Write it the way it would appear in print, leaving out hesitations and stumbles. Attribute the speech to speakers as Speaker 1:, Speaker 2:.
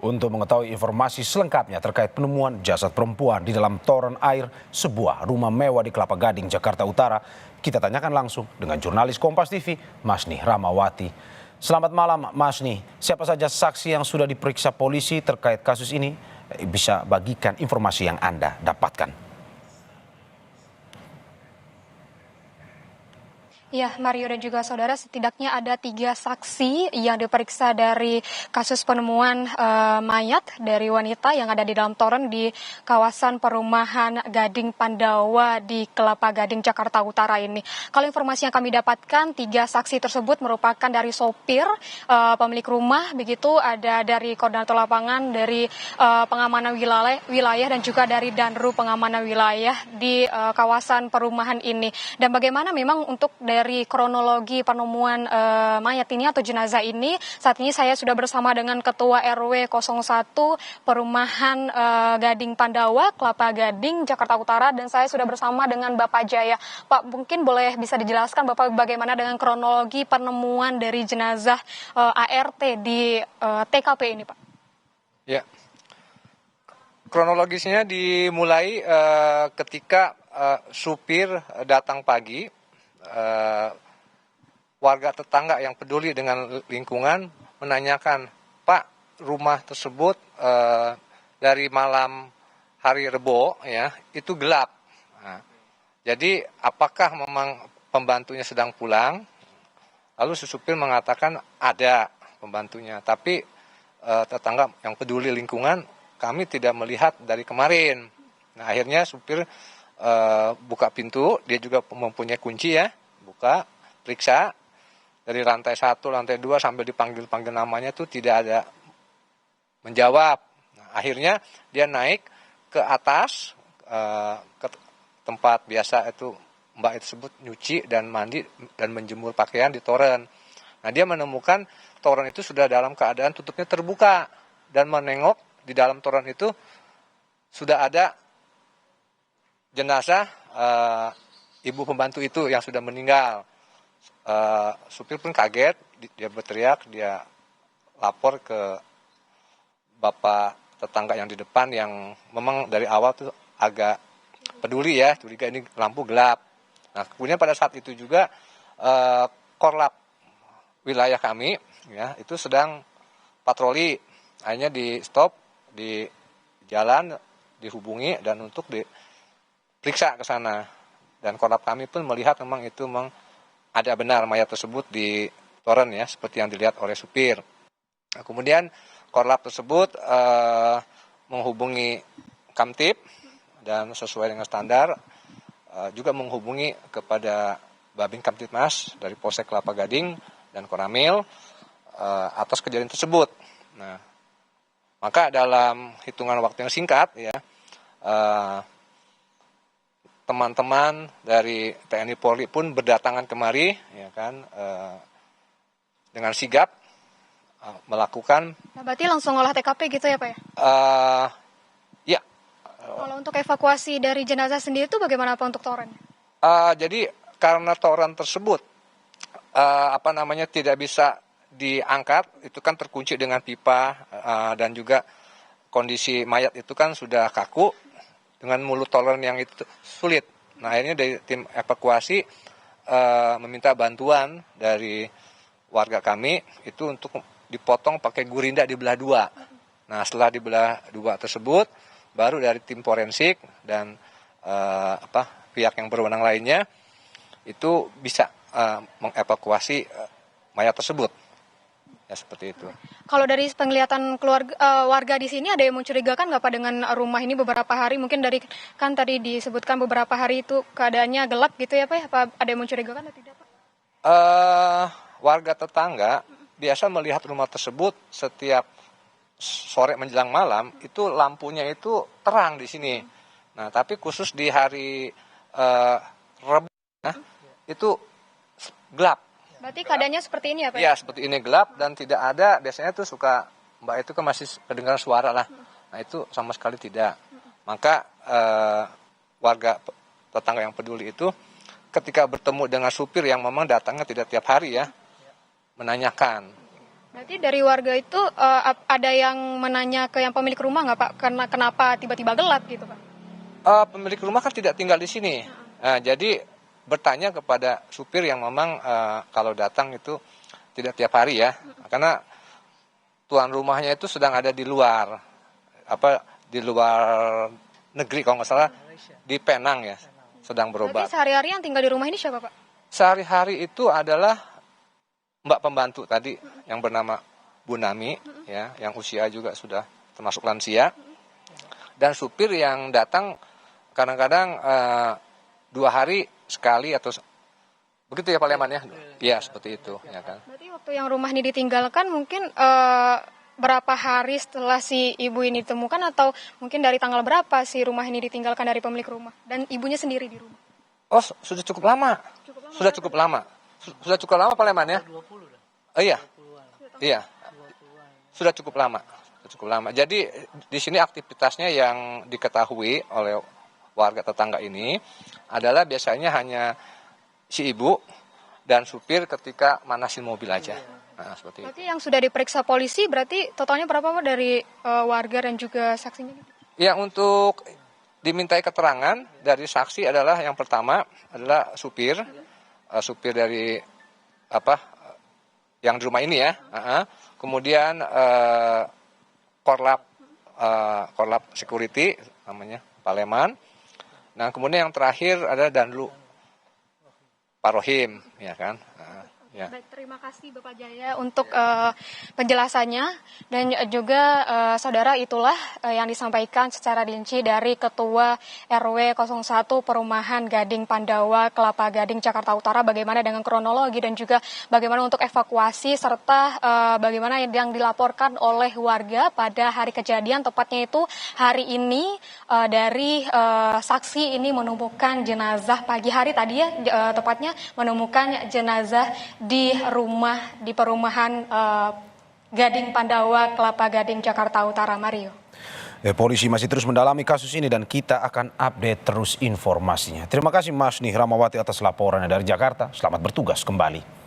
Speaker 1: Untuk mengetahui informasi selengkapnya terkait penemuan jasad perempuan di dalam toren air sebuah rumah mewah di Kelapa Gading, Jakarta Utara, kita tanyakan langsung dengan jurnalis Kompas TV, Masni Rahmawati. Selamat malam, Masni. Siapa saja saksi yang sudah diperiksa polisi terkait kasus ini? Bisa bagikan informasi yang Anda dapatkan.
Speaker 2: Ya, Mario dan juga saudara, setidaknya ada 3 saksi yang diperiksa dari kasus penemuan mayat dari wanita yang ada di dalam toren di kawasan perumahan Gading Pandawa di Kelapa Gading, Jakarta Utara ini. Kalau informasi yang kami dapatkan, 3 saksi tersebut merupakan dari sopir, pemilik rumah, begitu ada dari koordinator lapangan, dari pengamanan wilayah dan juga dari Danru pengamanan wilayah di kawasan perumahan ini. Dan bagaimana memang untuk dari kronologi penemuan mayat ini atau jenazah ini, saat ini saya sudah bersama dengan Ketua RW 01 Perumahan Gading Pandawa, Kelapa Gading, Jakarta Utara, dan saya sudah bersama dengan Bapak Jaya. Pak, mungkin boleh bisa dijelaskan Bapak bagaimana dengan kronologi penemuan dari jenazah ART di TKP ini, Pak?
Speaker 3: Ya, kronologisnya dimulai ketika supir datang pagi. Warga tetangga yang peduli dengan lingkungan menanyakan, Pak, rumah tersebut dari malam hari Rebo ya itu gelap. Nah, jadi apakah memang pembantunya sedang pulang? Lalu si supir mengatakan ada pembantunya, tapi tetangga yang peduli lingkungan kami tidak melihat dari kemarin. Nah, akhirnya supir buka pintu, dia juga mempunyai kunci ya, buka, periksa dari lantai 1, lantai 2 sampai dipanggil-panggil namanya itu tidak ada menjawab. Nah, akhirnya dia naik ke atas ke tempat biasa itu Mbak tersebut nyuci dan mandi dan menjemur pakaian di toren. Nah, dia menemukan toren itu sudah dalam keadaan tutupnya terbuka dan menengok di dalam toren itu sudah ada jenazah ibu pembantu itu yang sudah meninggal. Supir pun kaget, dia berteriak, dia lapor ke bapak tetangga yang di depan yang memang dari awal tuh agak peduli ya, curiga ini lampu gelap. Nah, kemudian pada saat itu juga korlap wilayah kami ya itu sedang patroli, akhirnya di stop di jalan, dihubungi dan untuk periksa ke sana, dan korlap kami pun melihat memang itu memang ada benar mayat tersebut di toren ya seperti yang dilihat oleh supir. Nah, kemudian korlap tersebut menghubungi Kamtib dan sesuai dengan standar juga menghubungi kepada Babin Kamtibmas dari Polsek Kelapa Gading dan Koramil atas kejadian tersebut. Nah, maka dalam hitungan waktu yang singkat ya teman-teman dari TNI Polri pun berdatangan kemari, ya kan, dengan sigap melakukan.
Speaker 2: Nah, berarti langsung olah TKP gitu ya, Pak ya?
Speaker 3: Ya.
Speaker 2: Kalau untuk evakuasi dari jenazah sendiri itu bagaimana Pak untuk toren?
Speaker 3: Jadi karena toren tersebut tidak bisa diangkat, itu kan terkunci dengan pipa dan juga kondisi mayat itu kan sudah kaku. Dengan mulut toren yang itu sulit. Nah, akhirnya dari tim evakuasi meminta bantuan dari warga kami itu untuk dipotong pakai gurinda dibelah 2. Nah, setelah dibelah 2 tersebut, baru dari tim forensik dan pihak yang berwenang lainnya itu bisa mengevakuasi mayat tersebut. Ya, seperti itu.
Speaker 2: Kalau dari penglihatan warga di sini ada yang mencurigakan nggak Pak dengan rumah ini beberapa hari? Mungkin dari kan tadi disebutkan beberapa hari itu keadaannya gelap gitu ya Pak ya? Apa ada yang mencurigakan atau tidak Pak?
Speaker 3: Warga tetangga biasa melihat rumah tersebut setiap sore menjelang malam itu lampunya itu terang di sini. Nah, tapi khusus di hari Rabu itu gelap.
Speaker 2: Berarti keadaannya seperti ini ya Pak?
Speaker 3: Iya, seperti ini gelap dan tidak ada, biasanya tuh suka Mbak itu kan masih kedengaran suara lah. Nah, itu sama sekali tidak. Maka warga tetangga yang peduli itu ketika bertemu dengan supir yang memang datangnya tidak tiap hari ya, menanyakan
Speaker 2: Berarti dari warga itu ada yang menanya ke yang pemilik rumah nggak Pak? Kenapa tiba-tiba gelap gitu Pak?
Speaker 3: Pemilik rumah kan tidak tinggal di sini. Jadi bertanya kepada supir yang memang kalau datang itu tidak tiap hari ya. Karena tuan rumahnya itu sedang ada di luar, di luar negeri kalau nggak salah, di Penang ya, sedang berobat.
Speaker 2: Berarti sehari-hari yang tinggal di rumah ini siapa Pak?
Speaker 3: Sehari-hari itu adalah Mbak pembantu tadi yang bernama Bu Nami, ya, yang usia juga sudah termasuk lansia, dan supir yang datang kadang-kadang 2 hari sekali atau begitu ya Pak Leman ya? Iya seperti itu, ya kan.
Speaker 2: Berarti waktu yang rumah ini ditinggalkan mungkin berapa hari setelah si ibu ini ditemukan atau mungkin dari tanggal berapa si rumah ini ditinggalkan dari pemilik rumah dan ibunya sendiri di rumah?
Speaker 3: Oh, sudah cukup lama. Sudah cukup lama. Sudah cukup lama Pak Leman ya? Iya. Iya. Sudah cukup lama. Cukup lama. Jadi di sini aktivitasnya yang diketahui oleh warga tetangga ini adalah biasanya hanya si ibu dan supir ketika manasin mobil aja. Nah, seperti itu.
Speaker 2: Berarti yang sudah diperiksa polisi berarti totalnya berapa Pak dari warga dan juga saksinya?
Speaker 3: Ya, untuk dimintai keterangan dari saksi adalah yang pertama adalah supir dari yang di rumah ini ya. Kemudian korlap security namanya Pak Leman. Nah, kemudian yang terakhir adalah Danlu Pak Rohim, ya kan. Ya.
Speaker 2: Baik, terima kasih Bapak Jaya untuk penjelasannya dan juga saudara itulah yang disampaikan secara rinci dari Ketua RW 01 Perumahan Gading Pandawa, Kelapa Gading, Jakarta Utara, bagaimana dengan kronologi dan juga bagaimana untuk evakuasi serta bagaimana yang dilaporkan oleh warga pada hari kejadian, tepatnya itu hari ini dari saksi ini menemukan jenazah pagi hari tadi ya, tepatnya menemukan jenazah di perumahan Gading Pandawa, Kelapa Gading, Jakarta Utara. Mario.
Speaker 1: Polisi masih terus mendalami kasus ini dan kita akan update terus informasinya. Terima kasih Masni Ramawati atas laporannya dari Jakarta. Selamat bertugas kembali.